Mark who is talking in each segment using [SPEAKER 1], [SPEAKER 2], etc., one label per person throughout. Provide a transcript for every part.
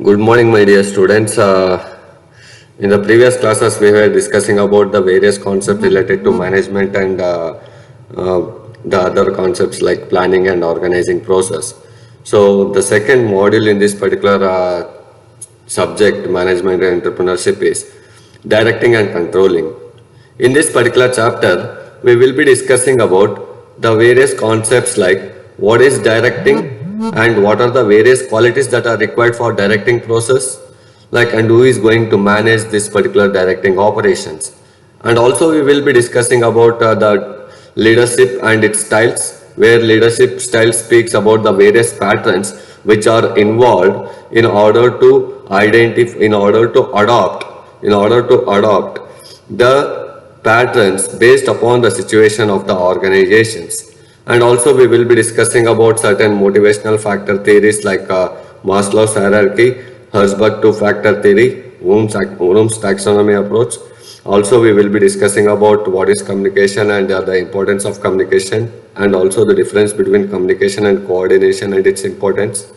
[SPEAKER 1] Good morning, my dear students. In the previous classes, we were discussing about the various concepts related to management and uh, the other concepts like planning and organizing process. So, the second module in this particular subject, management and entrepreneurship, is directing and controlling. In this particular chapter, we will be discussing about the various concepts like what is directing and what are the various qualities that are required for directing process, like and who is going to manage this particular directing operations. And also we will be discussing about the leadership and its styles, where leadership style speaks about the various patterns which are involved in order to identify, in order to adopt the patterns based upon the situation of the organizations. And also we will be discussing about certain motivational factor theories like Maslow's hierarchy, Herzberg two-factor theory, Bloom's taxonomy approach. Also we will be discussing about what is communication and the importance of communication, and also the difference between communication and coordination and its importance.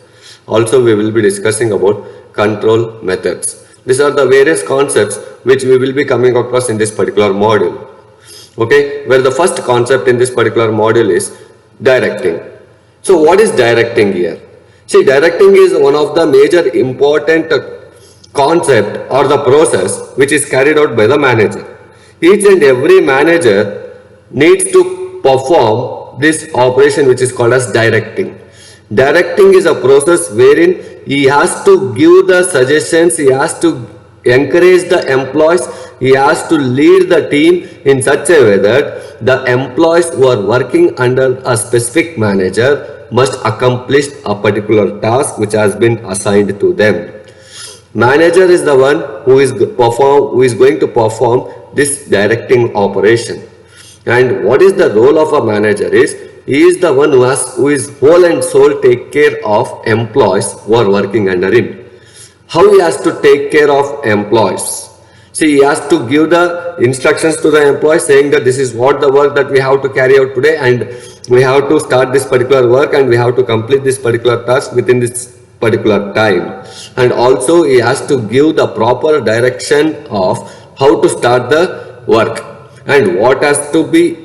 [SPEAKER 1] Also we will be discussing about control methods. These are the various concepts which we will be coming across in this particular module. Okay, where the first concept in this particular module is directing. So what is directing here? See, directing is one of the major important concept or the process which is carried out by the manager. Each and every manager needs to perform this operation which is called as directing. Directing is a process wherein he has to give the suggestions, he has to encourage the employees, he has to lead the team in such a way that the employees who are working under a specific manager must accomplish a particular task which has been assigned to them. Manager is the one who is going to perform this directing operation. And what is the role of a manager is, he is the one who is whole and soul take care of employees who are working under him. How he has to take care of employees? See, he has to give the instructions to the employees saying that this is what the work that we have to carry out today, and we have to start this particular work and we have to complete this particular task within this particular time. And also he has to give the proper direction of how to start the work and what has to be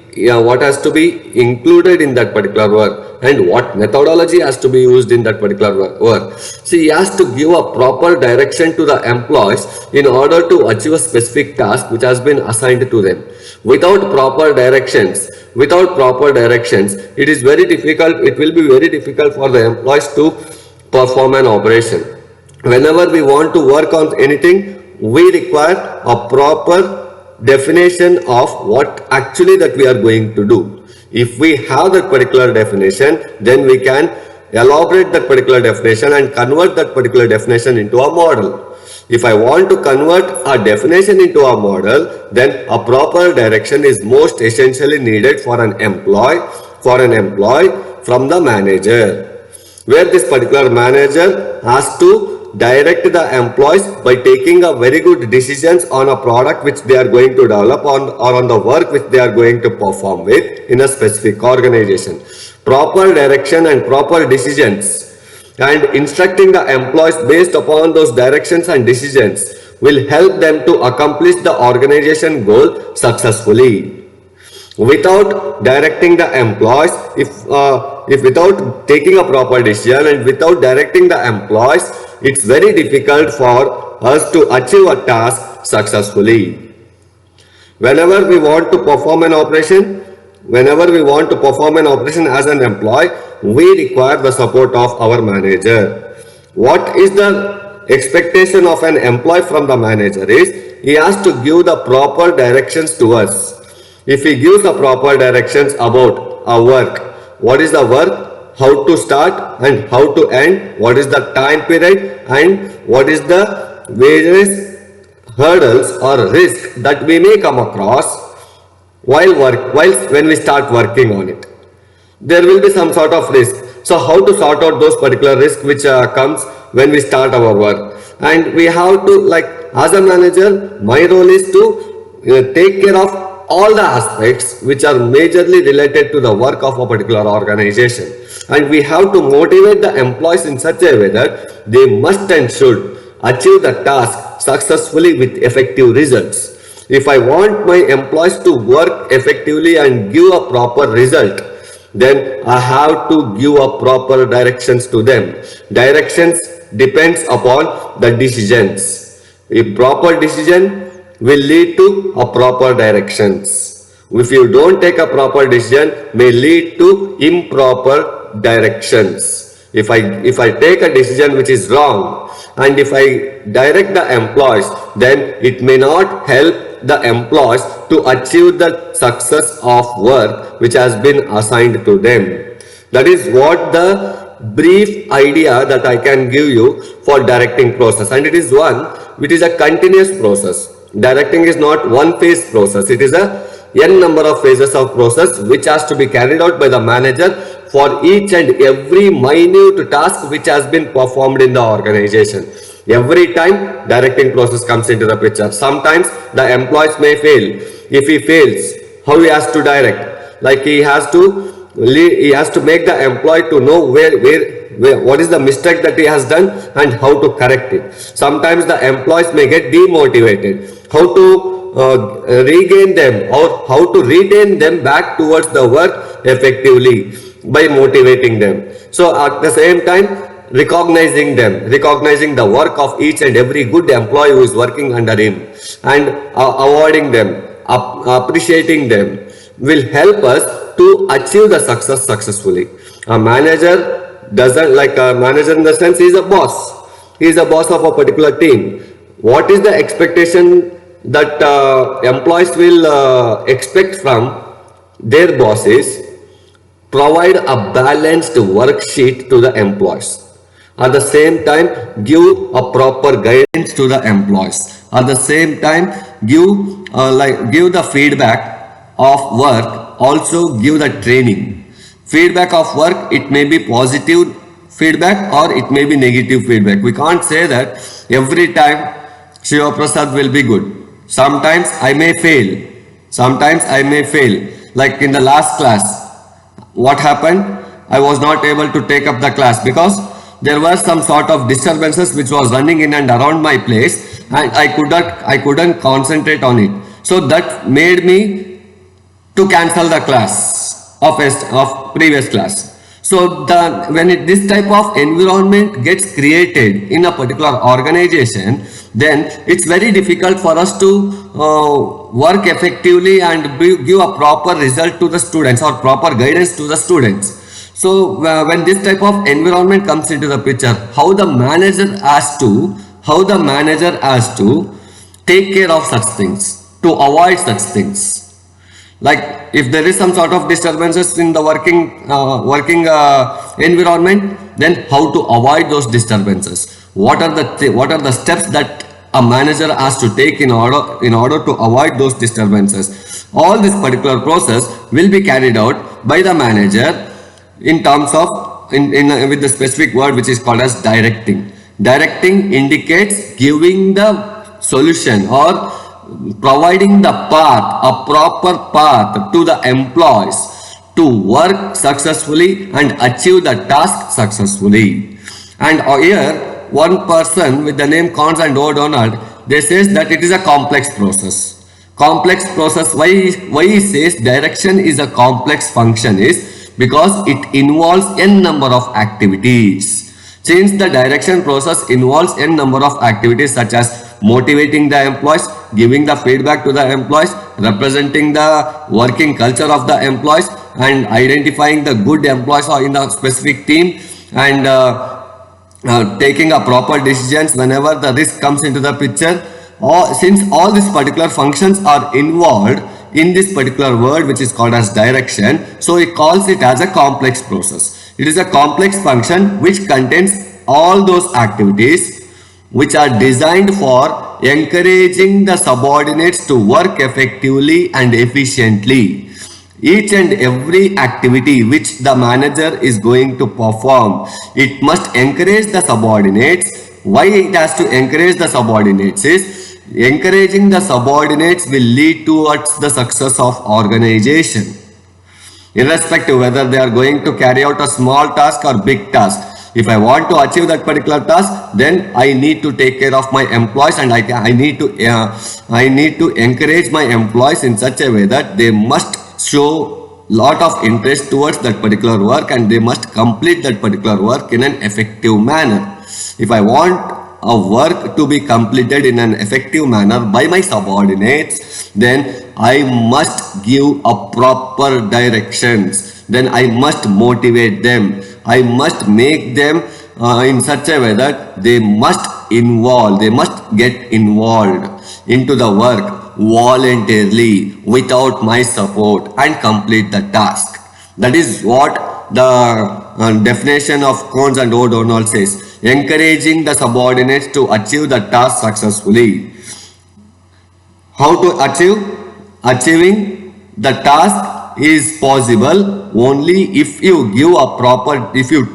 [SPEAKER 1] included in that particular work and what methodology has to be used in that particular work. So he has to give a proper direction to the employees in order to achieve a specific task which has been assigned to them. Without proper directions, it is very difficult, it will be very difficult for the employees to perform an operation. Whenever we want to work on anything, we require a proper definition of what actually that we are going to do. If we have that particular definition, then we can elaborate that particular definition and convert that particular definition into a model. If I want to convert a definition into a model, then a proper direction is most essentially needed for an employee from the manager, where this particular manager has to direct the employees by taking a very good decisions on a product which they are going to develop or on the work which they are going to perform with in a specific organization. Proper direction and proper decisions and instructing the employees based upon those directions and decisions will help them to accomplish the organization goal successfully. Without directing the employees, if without taking a proper decision and without directing the employees, it's very difficult for us to achieve a task successfully. Whenever we want to perform an operation as an employee, we require the support of our manager. What is the expectation of an employee from the manager is, he has to give the proper directions to us. If he gives the proper directions about our work, what is the work, how to start and how to end, what is the time period, and what is the various hurdles or risk that we may come across when we start working on it. There will be some sort of risk. So how to sort out those particular risks which comes when we start our work. And we have to, like, as a manager, my role is to take care of all the aspects which are majorly related to the work of a particular organization. And we have to motivate the employees in such a way that they must and should achieve the task successfully with effective results. If I want my employees to work effectively and give a proper result, then I have to give a proper directions to them. Directions depends upon the decisions. A proper decision will lead to a proper directions. If you don't take a proper decision, may lead to improper directions. If I take a decision which is wrong, and if I direct the employees, then it may not help the employees to achieve the success of work which has been assigned to them. That is what the brief idea that I can give you for directing process, and it is one which is a continuous process. Directing is not one phase process, it is a n number of phases of process which has to be carried out by the manager for each and every minute task which has been performed in the organization. Every time directing process comes into the picture. Sometimes the employees may fail. If he fails, how he has to direct? Like he has to make the employee to know what is the mistake that he has done and how to correct it. Sometimes the employees may get demotivated. How to regain them or how to retain them back towards the work effectively by motivating them. So at the same time, recognizing the work of each and every good employee who is working under him, and awarding them, appreciating them will help us to achieve the success successfully. A manager doesn't, like a manager in the sense he is a boss. He is a boss of a particular team. What is the expectation that employees will expect from their bosses? Provide a balanced worksheet to the employees. At the same time, give a proper guidance to the employees. At the same time, give the feedback of work. Also give the training. Feedback of work, it may be positive feedback or it may be negative feedback. We can't say that every time Shiva Prasad will be good. Sometimes I may fail. Sometimes I may fail. Like in the last class, what happened? I was not able to take up the class because there were some sort of disturbances which was running in and around my place, and I couldn't concentrate on it. So that made me to cancel the class of previous class. So this type of environment gets created in a particular organization, then it's very difficult for us to work effectively and give a proper result to the students or proper guidance to the students. So when this type of environment comes into the picture, how the manager has to take care of such things, to avoid such things. Like if there is some sort of disturbances in the working environment, then how to avoid those disturbances? What are the steps that a manager has to take in order to avoid those disturbances? All this particular process will be carried out by the manager in terms of with the specific word which is called as directing. Directing indicates giving the solution or providing the path, a proper path to the employees to work successfully and achieve the task successfully. And here one person with the name Cons and O'Donnell, they says that it is a complex process. Complex process, why he says direction is a complex function is because it involves n number of activities. Since the direction process involves n number of activities such as motivating the employees, giving the feedback to the employees, representing the working culture of the employees, and identifying the good employees in the specific team, and taking a proper decisions whenever the risk comes into the picture. Since all these particular functions are involved in this particular word which is called as direction, so he calls it as a complex process. It is a complex function which contains all those activities which are designed for encouraging the subordinates to work effectively and efficiently. Each and every activity which the manager is going to perform, it must encourage the subordinates. Why it has to encourage the subordinates is encouraging the subordinates will lead towards the success of organization. irrespective whether they are going to carry out a small task or big task. If I want to achieve that particular task, then I need to take care of my employees, and I need to encourage my employees in such a way that they must show lot of interest towards that particular work, and they must complete that particular work in an effective manner. If I want a work to be completed in an effective manner by my subordinates, then I must give a proper directions. Then I must motivate them. I must make them in such a way that they must get involved into the work voluntarily without my support and complete the task. That is what the definition of Cones and O'Donnell says. Encouraging the subordinates to achieve the task successfully. How to achieve? Achieving the task is possible only if you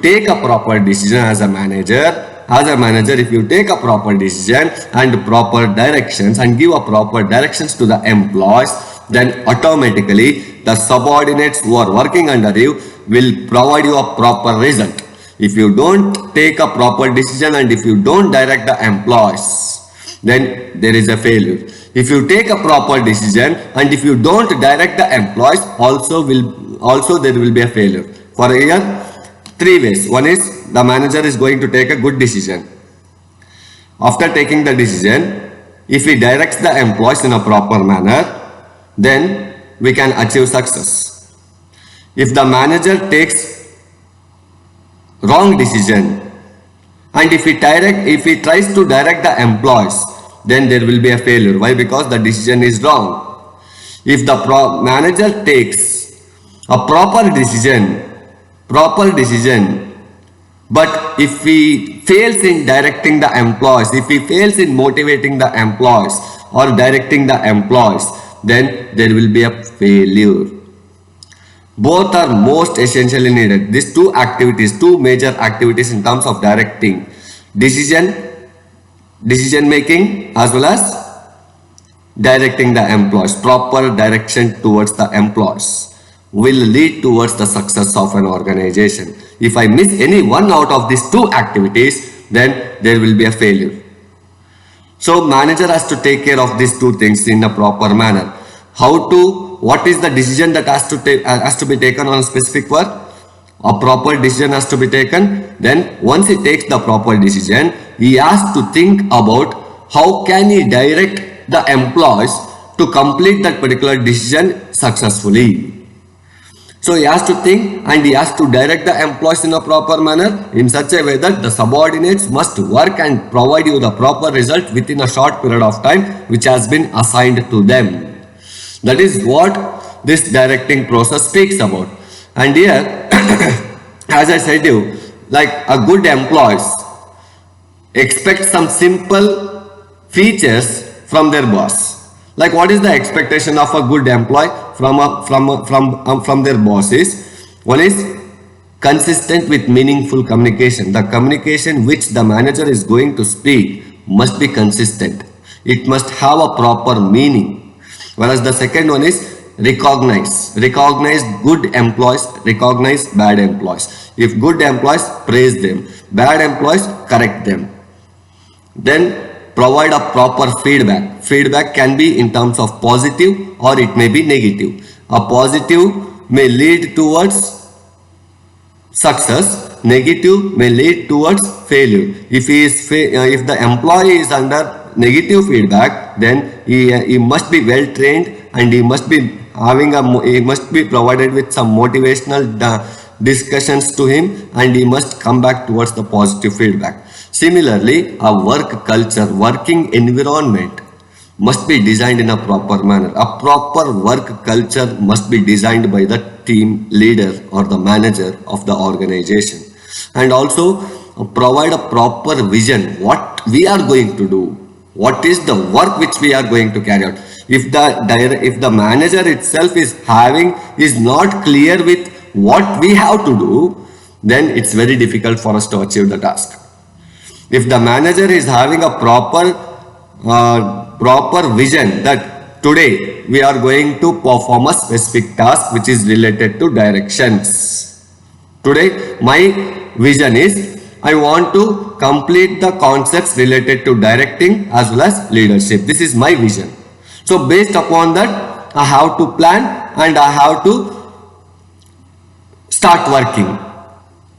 [SPEAKER 1] take a proper decision as a manager. If you take a proper decision and proper directions and give a proper directions to the employees, then automatically the subordinates who are working under you will provide you a proper result. If you don't take a proper decision and if you don't direct the employees, then there is a failure. If you take a proper decision and if you don't direct the employees, also there will be a failure. For here, 3 ways. One is the manager is going to take a good decision. After taking the decision, if he directs the employees in a proper manner, then we can achieve success. If the manager takes wrong decision and if he tries to direct the employees, then there will be a failure. Why? Because the decision is wrong. If the manager takes a proper decision, but if he fails in directing the employees, if he fails in motivating the employees or directing the employees, then there will be a failure. Both are most essentially needed. These two major activities in terms of directing, decision making as well as directing the employees. Proper direction towards the employees will lead towards the success of an organization. If I miss any one out of these 2 activities, then there will be a failure. So manager has to take care of these 2 things in a proper manner. What is the decision that has to be taken on a specific work? A proper decision has to be taken. Then once he takes the proper decision, he has to think about how can he direct the employees to complete that particular decision successfully. So he has to think and he has to direct the employees in a proper manner in such a way that the subordinates must work and provide you the proper result within a short period of time which has been assigned to them. That is what this directing process speaks about. And here, as I said you, like a good employees expect some simple features from their boss. Like what is the expectation of a good employee from their bosses? One is consistent with meaningful communication. The communication which the manager is going to speak must be consistent. It must have a proper meaning. Whereas the second one is recognize good employees, recognize bad employees. If good employees, praise them. Bad employees, correct them. Then provide a proper feedback. Feedback can be in terms of positive or it may be negative. A positive may lead towards success, negative may lead towards failure. If the employee is under negative feedback, then he must be well trained and he must be provided with some motivational discussions to him, and he must come back towards the positive feedback. Similarly, a work culture, working environment must be designed in a proper manner. A proper work culture must be designed by the team leader or the manager of the organization, and also provide a proper vision what we are going to do, what is the work which we are going to carry out. If the manager itself is not clear with what we have to do, then it's very difficult for us to achieve the task. If the manager is having a proper vision that today we are going to perform a specific task which is related to directions. Today my vision is I want to complete the concepts related to directing as well as leadership. This is my vision. So based upon that, I have to plan and I have to start working.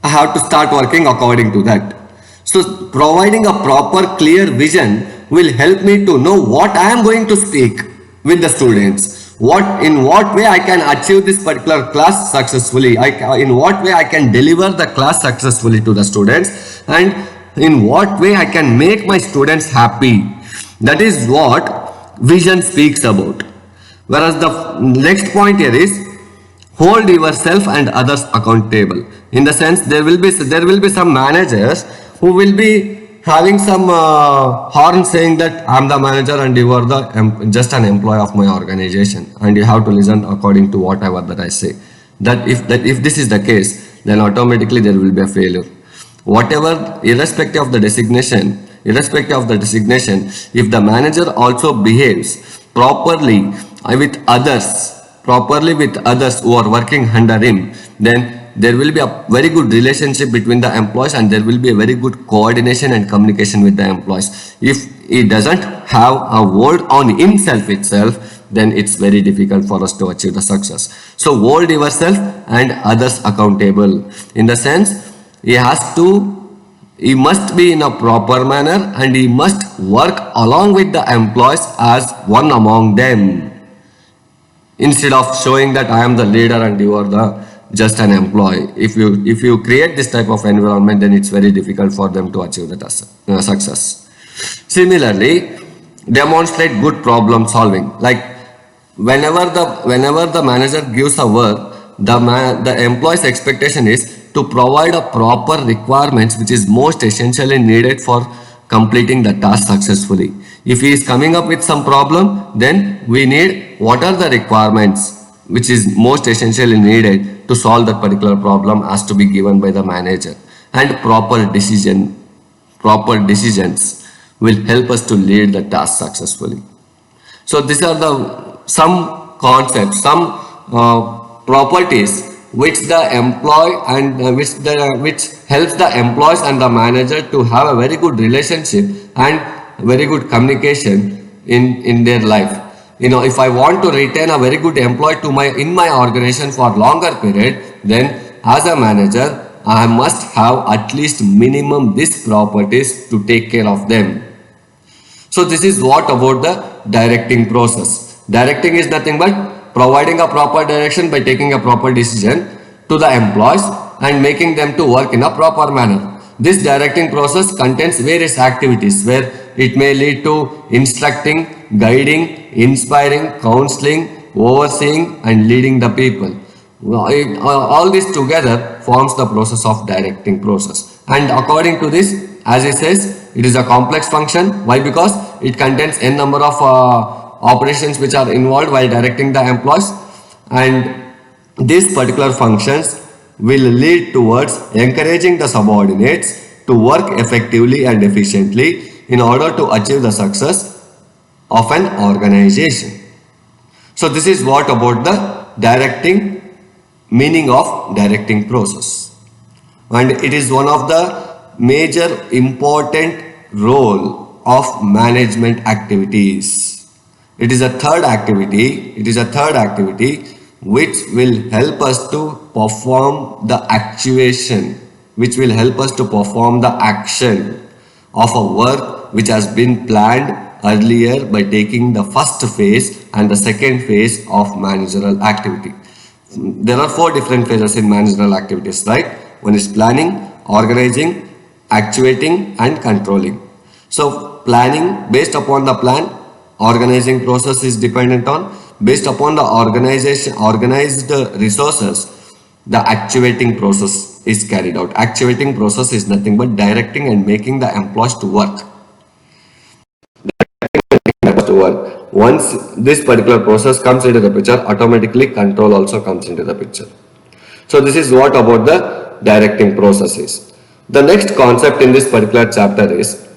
[SPEAKER 1] I have to start working according to that. So providing a proper clear vision will help me to know what I am going to speak with the students. In what way I can achieve this particular class successfully. In what way I can deliver the class successfully to the students, and in what way I can make my students happy. That is what vision speaks about. Whereas the next point here is hold yourself and others accountable. In the sense, there will be some managers who will be having some horn saying that I'm the manager and you are the just an employee of my organization, and you have to listen according to whatever that I say. If this is the case, then automatically there will be a failure. Whatever, irrespective of the designation, if the manager also behaves properly with others who are working under him, then there will be a very good relationship between the employees and there will be a very good coordination and communication with the employees. If he doesn't have a word on himself itself, then it's very difficult for us to achieve the success. So hold yourself and others accountable. In the sense, he must be in a proper manner and he must work along with the employees as one among them. Instead of showing that I am the leader and you are just an employee. If you create this type of environment, then it's very difficult for them to achieve the success. Similarly, demonstrate good problem solving. Like whenever the manager gives a work, the employee's expectation is to provide a proper requirements which is most essentially needed for completing the task successfully. If he is coming up with some problem, then we need what are the requirements which is most essentially needed to solve that particular problem has to be given by the manager, and proper decisions will help us to lead the task successfully. So these are some concepts, some properties which the employee and which helps the employees and the manager to have a very good relationship and very good communication in their life. If I want to retain a very good employee in my organization for longer period, then as a manager I must have at least minimum these properties to take care of them. So this is what about the directing process. Directing is nothing but providing a proper direction by taking a proper decision to the employees and making them to work in a proper manner. This directing process contains various activities where it may lead to instructing, guiding, inspiring, counseling, overseeing and leading the people. All this together forms the process of directing process. And according to this, as it says, it is a complex function. Why? Because it contains n number of operations which are involved while directing the employees, and these particular functions will lead towards encouraging the subordinates to work effectively and efficiently in order to achieve the success of an organization. So this is what about the meaning of directing process, and it is one of the major important role of management activities. It is a third activity which will help us to perform the actuation, which will help us to perform the action of a work which has been planned earlier by taking the first phase and the second phase of managerial activity. There are 4 different phases in managerial activities, right? One is planning, organizing, actuating and controlling. So planning, based upon the plan, organizing process is dependent on. Based upon the organized resources, the actuating process is carried out. Actuating process is nothing but directing and making the employees to work. Once this particular process comes into the picture, automatically control also comes into the picture. So this is what about the directing process is. The next concept in this particular chapter is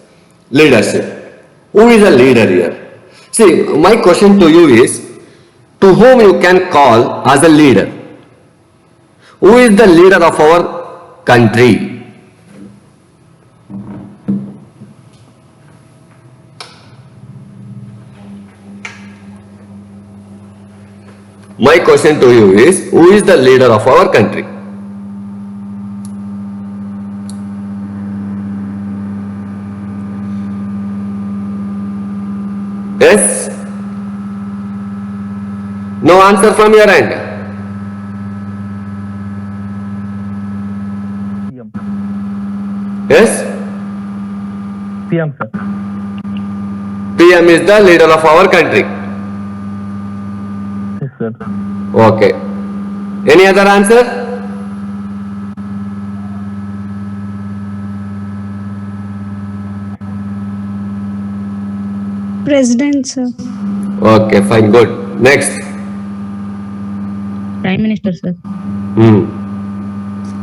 [SPEAKER 1] leadership. Who is a leader here? See, my question to you is, to whom you can call as a leader? Who is the leader of our country? My question to you is, who is the leader of our country? Yes? No answer from your end? Yes?
[SPEAKER 2] PM, sir.
[SPEAKER 1] PM is the leader of our country.
[SPEAKER 2] Yes, sir.
[SPEAKER 1] Okay. Any other answer?
[SPEAKER 3] President, sir.
[SPEAKER 1] Okay, fine, good. Next.
[SPEAKER 4] Prime Minister, sir.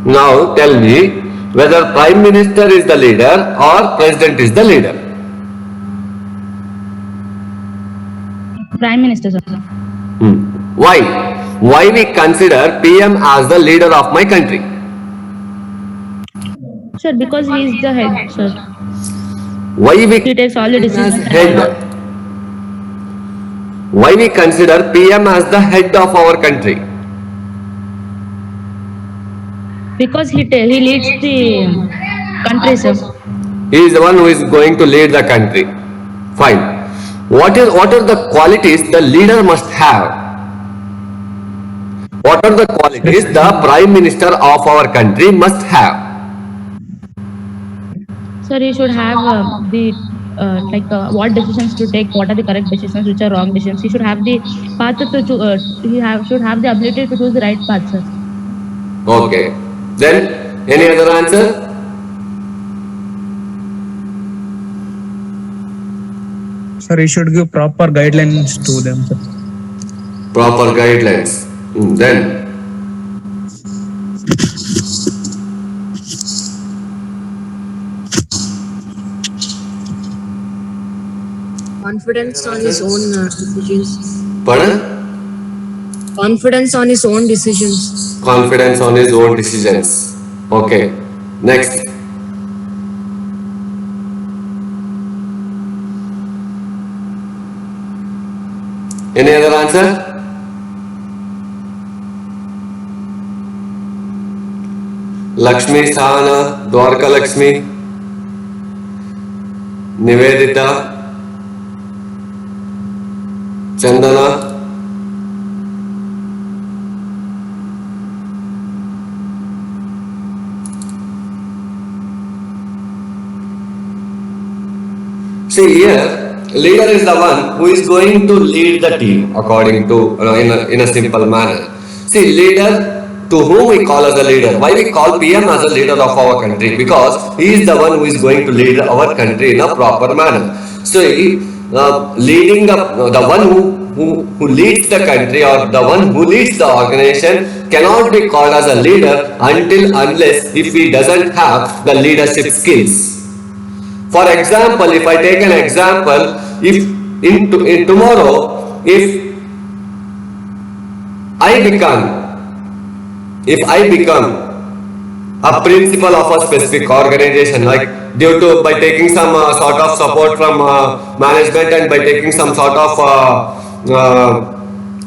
[SPEAKER 1] Now tell me whether Prime Minister is the leader or President is the leader.
[SPEAKER 4] Prime Minister, sir.
[SPEAKER 1] Why? Why we consider PM as the leader of my country?
[SPEAKER 4] Sir, because he is the head, sir.
[SPEAKER 1] Why we
[SPEAKER 4] He takes all the
[SPEAKER 1] as
[SPEAKER 4] decisions.
[SPEAKER 1] head? Why we consider PM as the head of our country?
[SPEAKER 4] Because he leads the country, sir.
[SPEAKER 1] He is the one who is going to lead the country. Fine. What are the qualities the leader must have? What are the qualities the Prime Minister of our country must have?
[SPEAKER 4] Sir, he should have what decisions to take, what are the correct decisions, which are wrong decisions. He should have the path to should have the ability to choose the right path, sir.
[SPEAKER 1] Okay. Then, any other answer?
[SPEAKER 2] Sir, he should give proper guidelines to them, sir.
[SPEAKER 1] Proper guidelines. Then,
[SPEAKER 5] Confidence on his own decisions.
[SPEAKER 1] pardon?
[SPEAKER 5] Confidence on his own decisions.
[SPEAKER 1] Confidence on his own decisions. Okay. Next. Any other answer? Lakshmi Sahana, Dwarka Lakshmi, Nivedita, Chandana. See here, leader is the one who is going to lead the team according to in a simple manner. See, leader, to whom we call as a leader. Why we call PM as a leader of our country? Because he is the one who is going to lead our country in a proper manner. So leading the one who leads the country or the one who leads the organization cannot be called as a leader unless if he doesn't have the leadership skills. For example, if I take an example, if in tomorrow, if I become a principal of a specific organization, like by taking some sort of support from management and by taking some sort of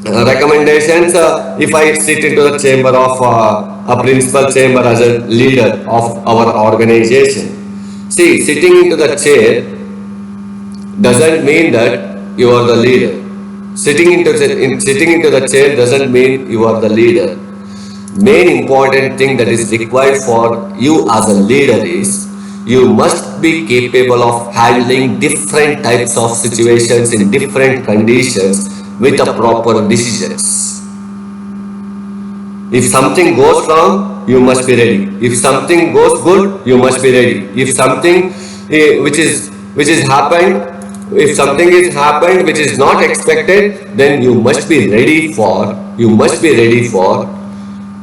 [SPEAKER 1] recommendations, if I sit into the chamber of a principal chamber as a leader of our organization. See, sitting into the chair doesn't mean that you are the leader. Sitting into the chair doesn't mean you are the leader. Main important thing that is required for you as a leader is you must be capable of handling different types of situations in different conditions with a proper decisions. If something goes wrong, you must be ready. If something goes good, you must be ready. If something which is happened, if something is happened which is not expected, then you must be ready for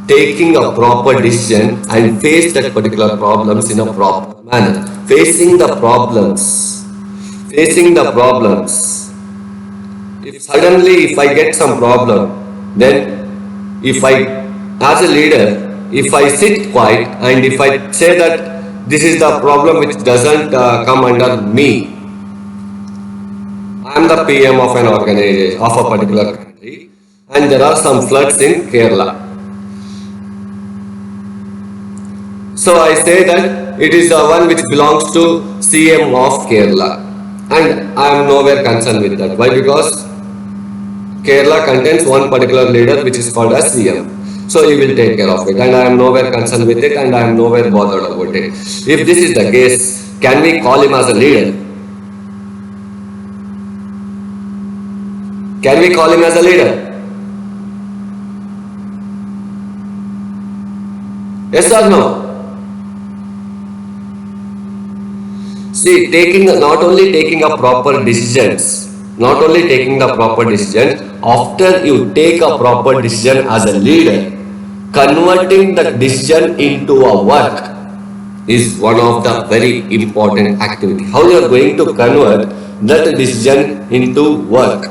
[SPEAKER 1] taking a proper decision and face that particular problems in a proper manner. Facing the problems If suddenly if I get some problem, then if I, as a leader, if I sit quiet and if I say that this is the problem which doesn't come under me, I am the PM of an organization of a particular country, and there are some floods in Kerala. So I say that it is the one which belongs to CM of Kerala, and I am nowhere concerned with that. Why? Because Kerala contains one particular leader which is called as CM. So he will take care of it, and I am nowhere concerned with it, and I am nowhere bothered about it. If this is the case, can we call him as a leader? Can we call him as a leader? Yes or no? See, not only taking a proper decisions, after you take a proper decision as a leader, converting the decision into a work is one of the very important activity. How you are going to convert that decision into work?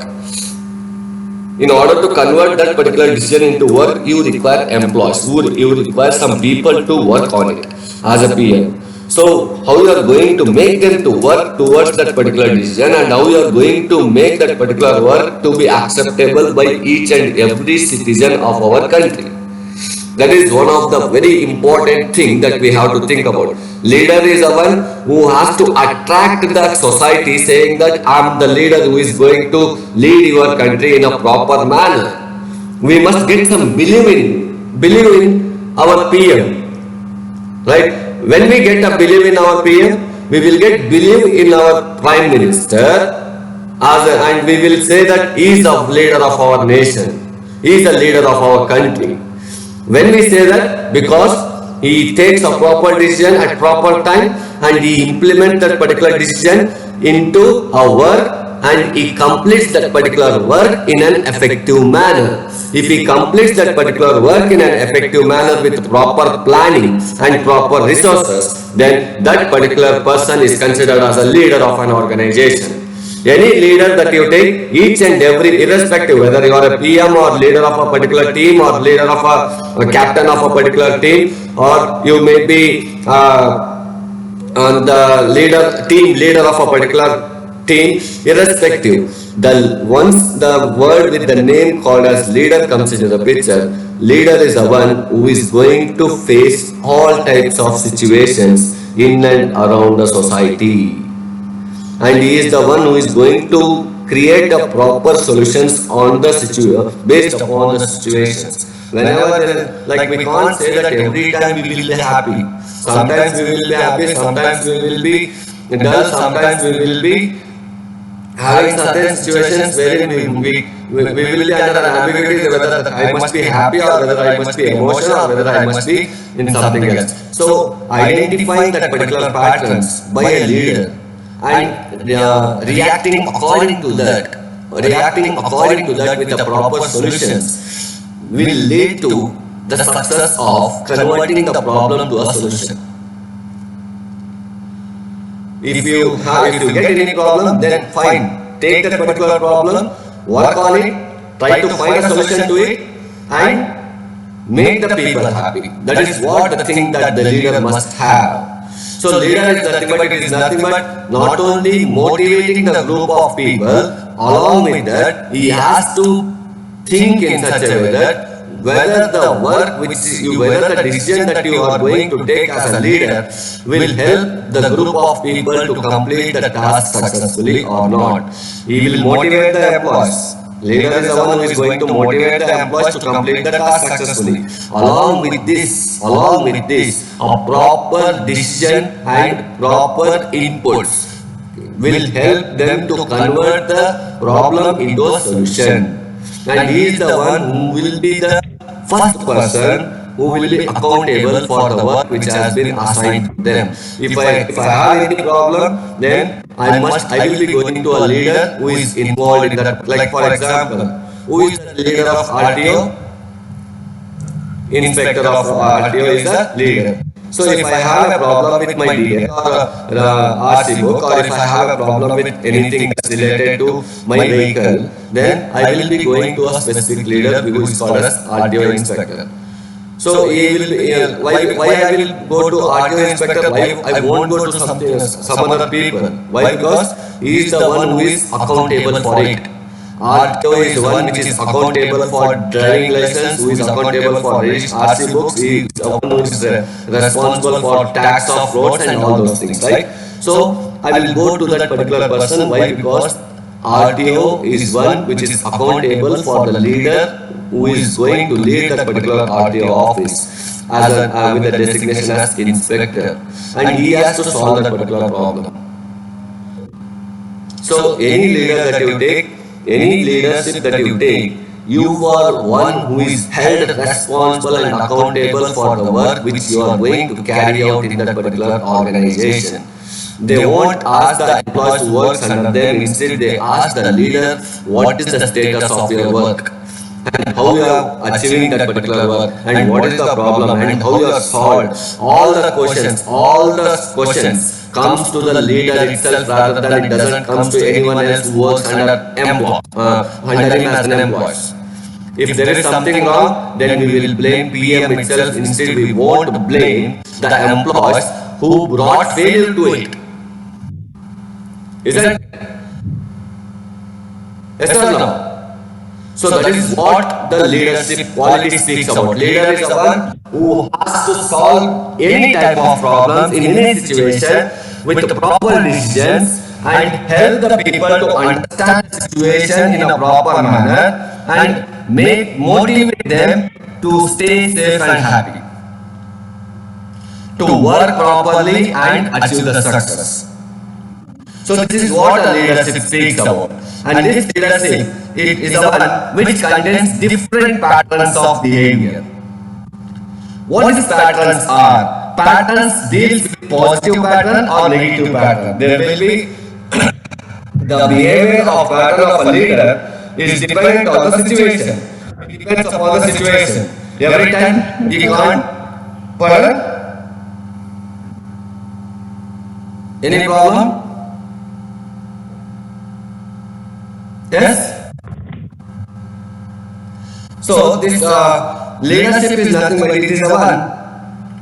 [SPEAKER 1] In order to convert that particular decision into work, you require employees, you require some people to work on it as a PM. So how you are going to make them to work towards that particular decision, and how you are going to make that particular work to be acceptable by each and every citizen of our country. That is one of the very important thing that we have to think about. Leader is the one who has to attract the society, saying that I am the leader who is going to lead your country in a proper manner. We must get some believe in our PM, right? When we get a believe in our PM, we will get believe in our Prime Minister, and we will say that he is the leader of our nation, he is the leader of our country. When we say that, because he takes a proper decision at proper time and he implements that particular decision into a work, and he completes that particular work in an effective manner. If he completes that particular work in an effective manner with proper planning and proper resources, then that particular person is considered as a leader of an organization. Any leader that you take, each and every, irrespective whether you are a PM or leader of a particular team or leader of a captain of a particular team, or you may be the team leader of a particular team, irrespective, once the word with the name called as leader comes into the picture, leader is the one who is going to face all types of situations in and around the society. And he is the one who is going to create a proper solutions on the based upon the situations. Whenever, like, we can't say that every time we will be happy. Sometimes we will be happy, sometimes we will be dull, sometimes we will be having certain situations wherein we will be under an ambiguity whether I must be happy or whether I must be emotional or whether I must be in something else. So identifying that particular patterns by a leader and reacting according to that with the proper solutions will lead to the success of converting the problem to a solution. If you get any problem, then fine, take that particular problem, work on it, try to find a solution to it, and make the people happy. That is what the thing that the leader must have. So leader is nothing but not only motivating the group of people, along with that he has to think in such a way that whether the decision that you are going to take as a leader will help the group of people to complete the task successfully or not. He will motivate the employees. Leader is the one who is going to motivate the employees to complete the task successfully. Along with this, a proper decision and proper inputs will help them to convert the problem into a solution. And he is the one who will be the first person who will be accountable for the work which has been assigned to them. If I have any problem, then I will be going to a leader who is involved in that. Like, for example, who is the leader of RTO? Inspector of RTO is the leader. So if I have a problem with my DL or RC book, or if I have a problem with anything that's related to my vehicle, then I will be going to a specific leader who is called as RTO inspector. So he will why I will go to RTO inspector? Why I won't go to some other people? Why? Because he is the one who is accountable for it. RTO is the one which is accountable for driving license, who is accountable for RC books, he is the one who is responsible for tax of roads and all those things, right? So I will go to that particular person. Why? Because RTO is one which is accountable for the leader who is going to lead that particular RTO office as with the designation as inspector, and he has to solve that particular problem. So any leader that you take, any leadership that you take, you are one who is held responsible and accountable for the work which you are going to carry out in that particular organization. They won't ask the employees who works under them. Instead, they ask the leader, what is the status of your work, and how you are achieving that particular work, and what is the problem, and how you are solved. All the questions comes to the leader itself, rather than it doesn't come to anyone else who works under him as an employee. If there is something wrong, then we will blame PM itself. Instead, we won't blame the employees who brought failure to it. Isn't it? Yes or no? So that is what the leadership quality speaks about. Leader is the one who has to solve any type of problems in any situation with the proper decisions and help the people to understand the situation in a proper manner and motivate them to stay safe and happy, to work properly and achieve the success. So this is what a leadership speaks about. And this leadership, it is the one which contains different patterns of behavior. What these patterns are? Patterns deals with positive pattern or negative pattern. There will be the behavior of pattern of a leader is dependent on the situation. It depends upon the situation. Every time he can't. Pardon? Any problem? Yes? So this leadership is nothing but it is a one.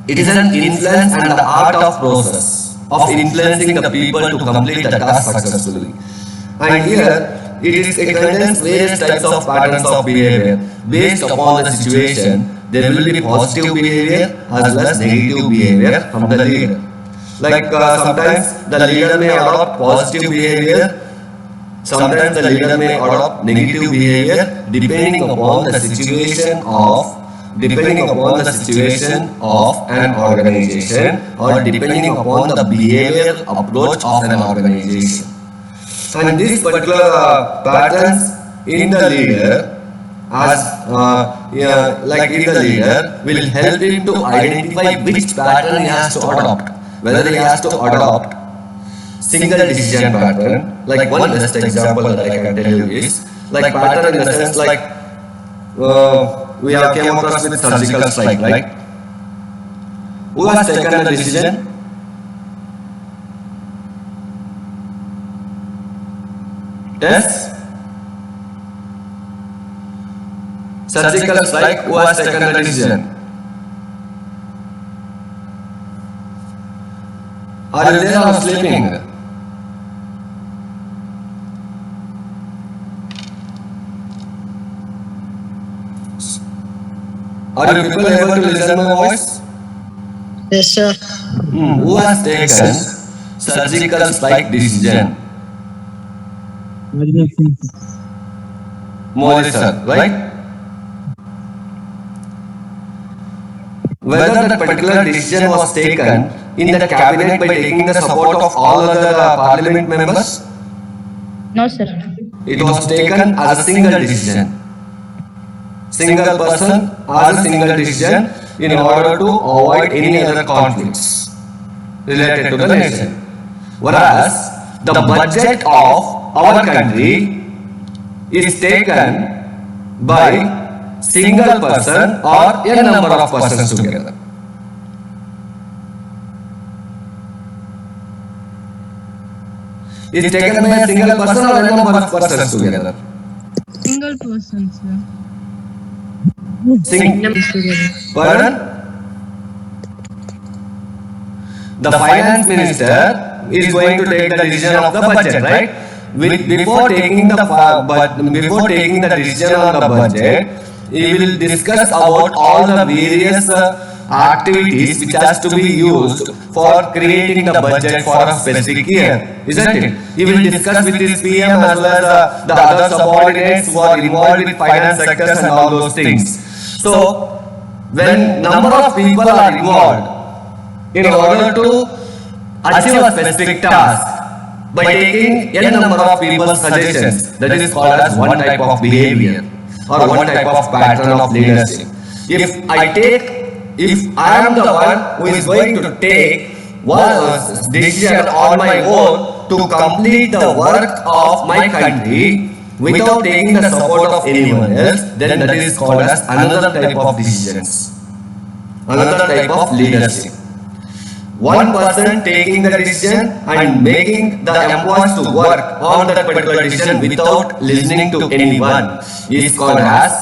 [SPEAKER 1] It is an influence and the art of process of influencing the people to complete the task successfully. And here it contains various types of patterns of behavior based upon the situation. There will be positive behavior as well as negative behavior from the leader. Like sometimes the leader may adopt positive behavior. Sometimes the leader may adopt negative behavior depending upon the situation of an organization or depending upon the behavior approach of an organization. And these particular patterns in the leader will help him to identify which pattern he has to adopt. Whether he has to adopt single decision pattern, like one best example that I can tell you is like pattern in the sense like we have came across with surgical strike, right? Who has taken the decision? Yes? Surgical strike, who has taken the decision? Are you there or sleeping? Are you people able to listen my voice?
[SPEAKER 5] Yes, sir.
[SPEAKER 1] Who has taken surgical strike decision? Modi sir, right? Whether that particular decision was taken in the cabinet by taking the support of all other parliament members?
[SPEAKER 4] No, sir.
[SPEAKER 1] It was taken as a single decision. Single person as a single decision in order to avoid any other conflicts related to the nation. Whereas the budget of our country is taken by single person or a number of persons together.
[SPEAKER 3] is taken by a single person or a number of persons together?
[SPEAKER 6] Single person, sir.
[SPEAKER 3] Pardon? The finance minister is going to take the decision of the budget, right? Before taking the decision on the budget, he will discuss about all the various activities which has to be used for creating the budget for a specific year, isn't it? He will discuss with his PM as well as the other subordinates who are involved with finance sectors and all those things. So, when number of people are involved in order to achieve a specific task by taking n number of people's suggestions, that is called as one type of behavior or one type of pattern of leadership. If I am the one who is going to take one decision on my own to complete the work of my country without taking the support of anyone else, then that is called as another type of decisions, another type of leadership. One person taking the decision and making the employees to work on that particular decision without listening to anyone is called as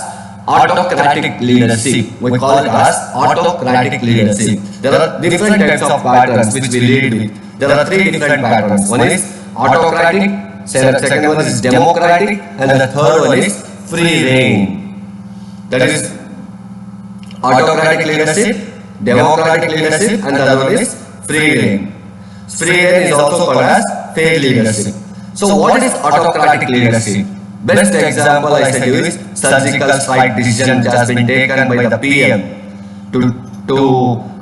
[SPEAKER 3] autocratic leadership. We call it as autocratic leadership. There are different types of patterns which we lead with. There are three different patterns. One is autocratic, second one is democratic, and the third one is free reign. That is autocratic leadership, democratic leadership, and the other one is free reign. Free reign is also called as fair leadership. So what is autocratic leadership? Best example I said is surgical strike decision which has been taken by the PM to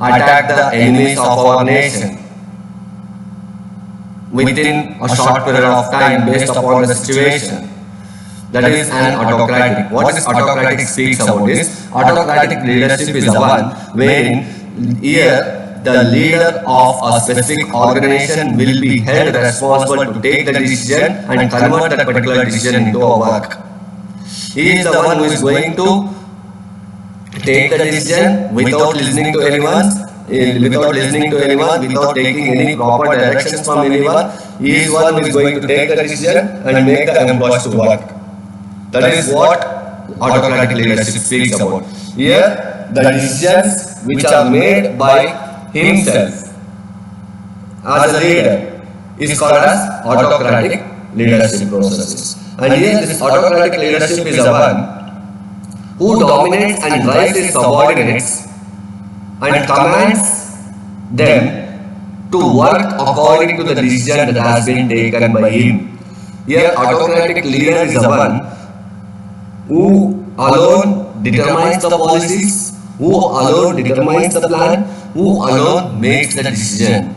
[SPEAKER 3] attack the enemies of our nation within a short period of time based upon the situation. That is an autocratic. What is autocratic speaks about is autocratic leadership is the one wherein here the leader of a specific organization will be held responsible to take the decision and convert that particular decision into a work. He is the one who is going to take the decision without listening to anyone, without taking any proper directions from anyone. He is one who is going to take the decision and make the employees to work. That is what autocratic leadership speaks about. Here, the decisions which are made by himself as a leader is called as autocratic leadership processes. And here this autocratic leadership is the one who dominates and drives his subordinates and commands them to work according to the decision that has been taken by him. Here autocratic leader is the one who alone determines the policies, who alone determines the plan, who alone makes the decision.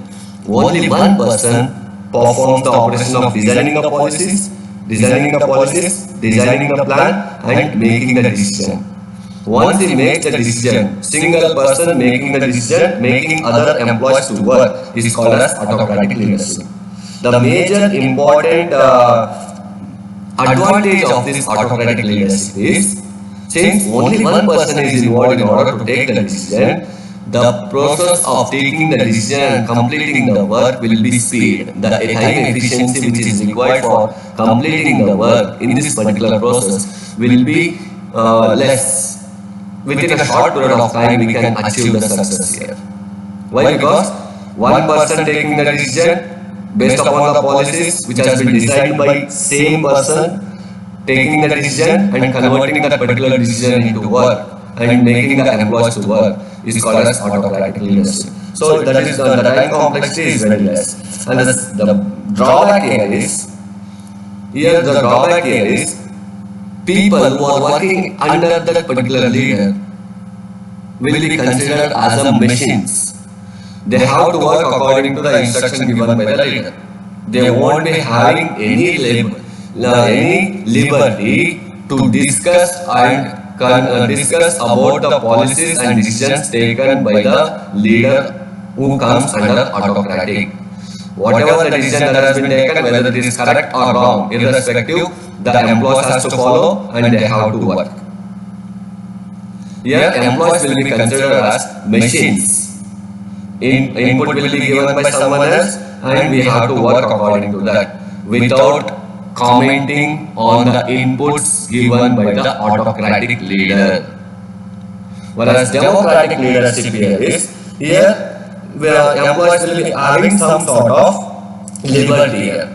[SPEAKER 3] Only one person performs the operation of designing the policies, designing the plan, and making the decision. Once he makes the decision, single person making the decision, making other employees to work is called as autocratic leadership. The major important advantage of this autocratic leadership is, since only one person is involved in order to take the decision, the process of taking the decision and completing the work will be speed. The time efficiency which is required for completing the work in this particular process will be less. Within a short period of time, we can achieve the success here. Why? Because one person taking the decision based upon the policies which has been designed by same person taking the decision and converting that particular decision into work and making the employees to work is called as autocratic leadership. So that is the time complexity is very less. And the drawback here is people who are working under that particular leader will be considered as a machines. They have to work according to the instruction given by the leader. They won't be having any liberty to discuss about the policies and decisions taken by the leader who comes under autocratic. Whatever the decision that has been taken, whether it is correct or wrong, irrespective, the employees has to follow and they have to work. Here, employees will be considered as machines. Input will be given by someone else and we have to work according to that. without commenting on the inputs given by the autocratic leader. Whereas democratic leadership here where employees will be having some sort of liberty here.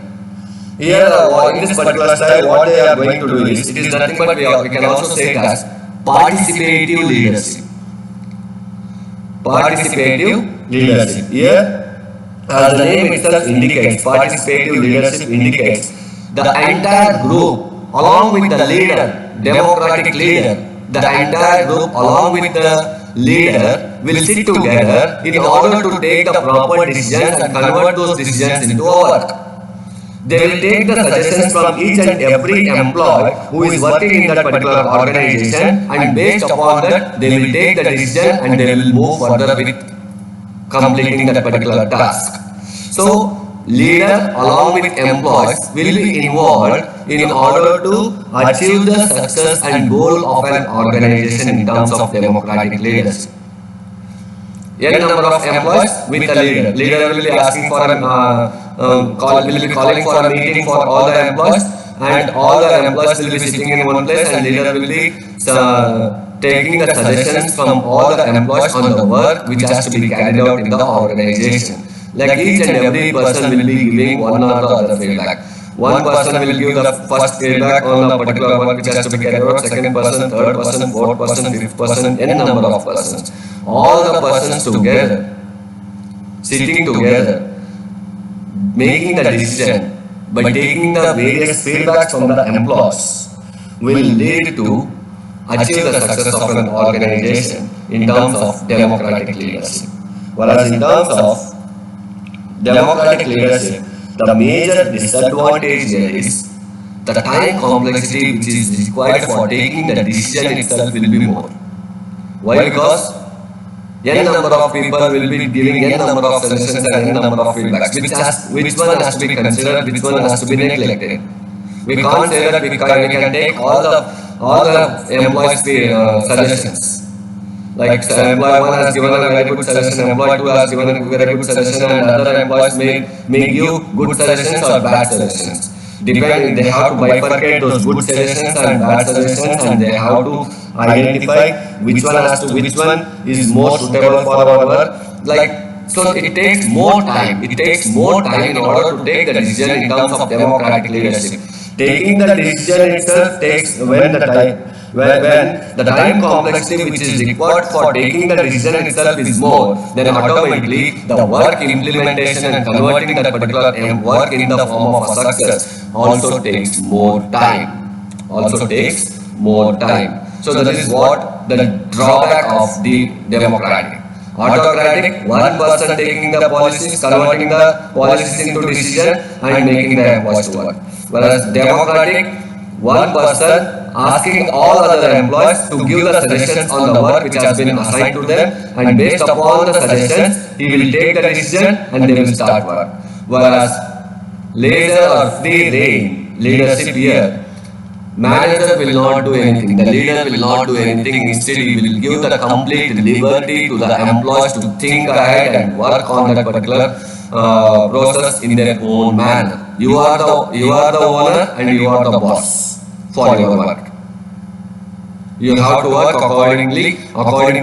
[SPEAKER 3] Here, in this particular slide, what they are going to do is, it is nothing but we can also say it as participative leadership. Participative leadership. Here, as the name itself indicates, participative leadership indicates the entire group along with the leader, democratic leader, the entire group along with the leader will sit together in order to take the proper decisions and convert those decisions into work. They will take the suggestions from each and every employee who is working in that particular organization, and based upon that they will take the decision and they will move further with completing that particular task. So leader along with employees will be involved in order to achieve the success and goal of an organization in terms of democratic leadership. N number of employees with a leader. Leader will be asking for will be calling for a meeting for all the employees, and all the employees will be sitting in one place, and leader will be taking the suggestions from all the employees on the work which has to be carried out in the organization. Like each and every person will be giving one or the other feedback. One person will give the first feedback on a particular work which has to be carried out, second person, third person, fourth person, fifth person, n number of persons. All the persons together, sitting together, making the decision by taking the various feedbacks from the employees will lead to achieve the success of an organization in terms of democratic leadership. Whereas in terms of democratic leadership, the major disadvantage here is the time complexity which is required for taking the decision itself will be more. Why? Because n number of people will be giving n number of suggestions and n number of feedbacks. Which one has to be considered, which one has to be neglected. We can't say that we can take all the employees' suggestions. Like employee 1 has given a very good suggestion, employee 2 has given a very good suggestion, and other employees may give good suggestions or bad suggestions. Depending, they have to bifurcate those good suggestions and bad suggestions, and they have to identify which one is more suitable for our work. Like, so it takes more time. It takes more time in order to take the decision in terms of democratic leadership. Taking the decision itself takes when the time complexity which is required for taking the decision itself is more, then automatically the work implementation and converting that particular work in the form of a success also takes more time. So that is what the drawback of the democratic. Autocratic, one person taking the policies, converting the policies into decision and making the employees to work. Whereas democratic, one person asking all other employees to give the suggestions on the work which has been assigned to them, and based upon the suggestions, he will take the decision and they will start work. Whereas laissez or free rein leadership here, manager will not do anything, the leader will not do anything, instead he will give the complete liberty to the employees to think ahead and work on that particular process in their own manner. You are the owner and you are the boss for your work. You have to work according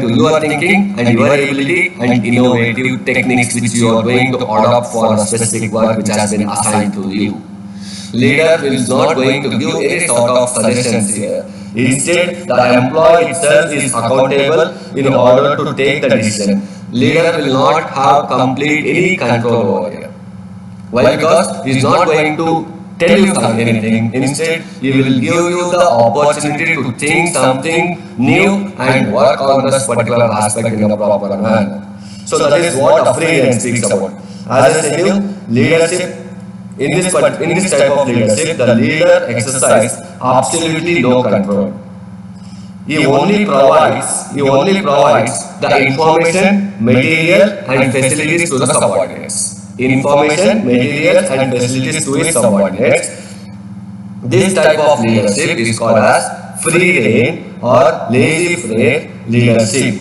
[SPEAKER 3] to your thinking and your ability and innovative techniques which you are going to adopt for a specific work which has been assigned to you. Leader is not going to give any sort of suggestions here. Instead, the employee itself is accountable in order to take the decision. Leader will not have complete any control over here. Why? Because he is not going to tell you anything. Instead, he will give you the opportunity to think something new and work on this particular aspect in a proper manner. So that is what a free rein speaks about. As I said, leadership in this type of leadership, the leader exercises absolutely no control. He only provides the information, material, and facilities to the subordinates. Information, materials, and facilities to his subordinates. This type of leadership is called as free rein or laissez-faire leadership.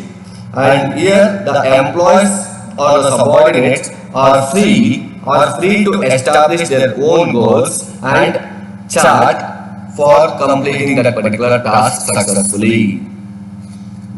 [SPEAKER 3] And here the employees or the subordinates are free are free to establish their own goals and chart for completing that particular task successfully.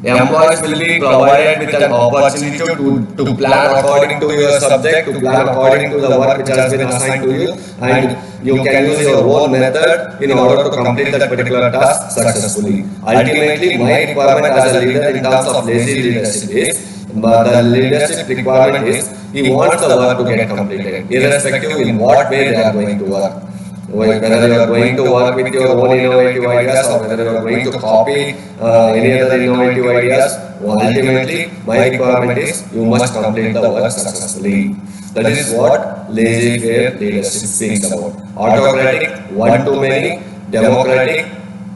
[SPEAKER 3] Employees will be provided with an opportunity to plan according to your subject, to plan according to the work which has been assigned to you, and you can use your own method in order to complete that particular task successfully. Ultimately, my requirement as a leader in terms of lazy leadership is, the leadership requirement is, he wants the work to get completed, irrespective in what way they are going to work. Whether you are going to work with your own innovative ideas or whether you are going to copy any other innovative ideas, ultimately my requirement is you must complete the work successfully. That is what laissez-faire leadership speaks about. Autocratic, one to many; democratic,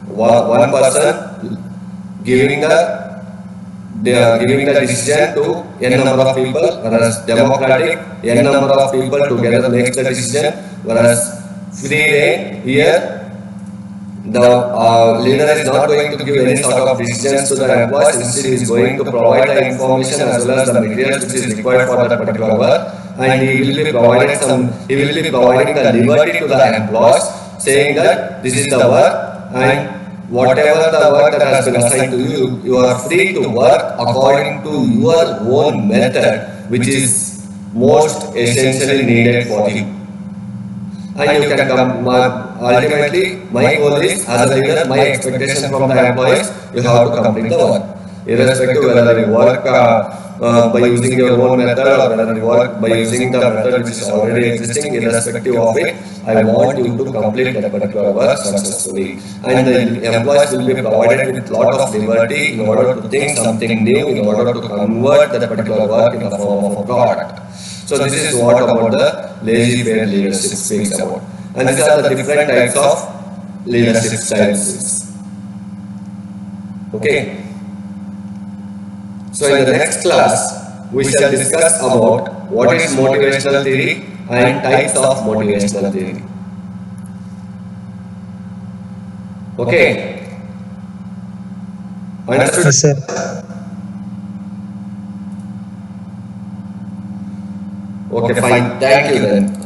[SPEAKER 3] one person giving the decision to n number of people, whereas democratic, n number of people together makes the decision, whereas free reign, here the leader is not going to give any sort of decisions to the employees. Instead, he is going to provide the information as well as the materials which is required for that particular work, and he will be providing the liberty to the employees, saying that this is the work, and whatever the work that has been assigned to you, you are free to work according to your own method, which is most essentially needed for you. And you can come, ultimately, my goal is, as a leader, my expectation from the employees, you have to complete the work. Irrespective whether you work by using your own method or whether you work by using the method which is already existing, irrespective of it, I want you to complete that particular work successfully. And the employees will be provided with lot of liberty in order to think something new, in order to convert that particular work in the form of a product. So this is what about the laissez-faire leadership speaks about. And these are the different types of leadership styles. Okay. So in the next class, we shall discuss about what is motivational theory and types of motivational theory. Okay. Understood?
[SPEAKER 2] Yes, sir.
[SPEAKER 3] Okay, fine. Thank you then.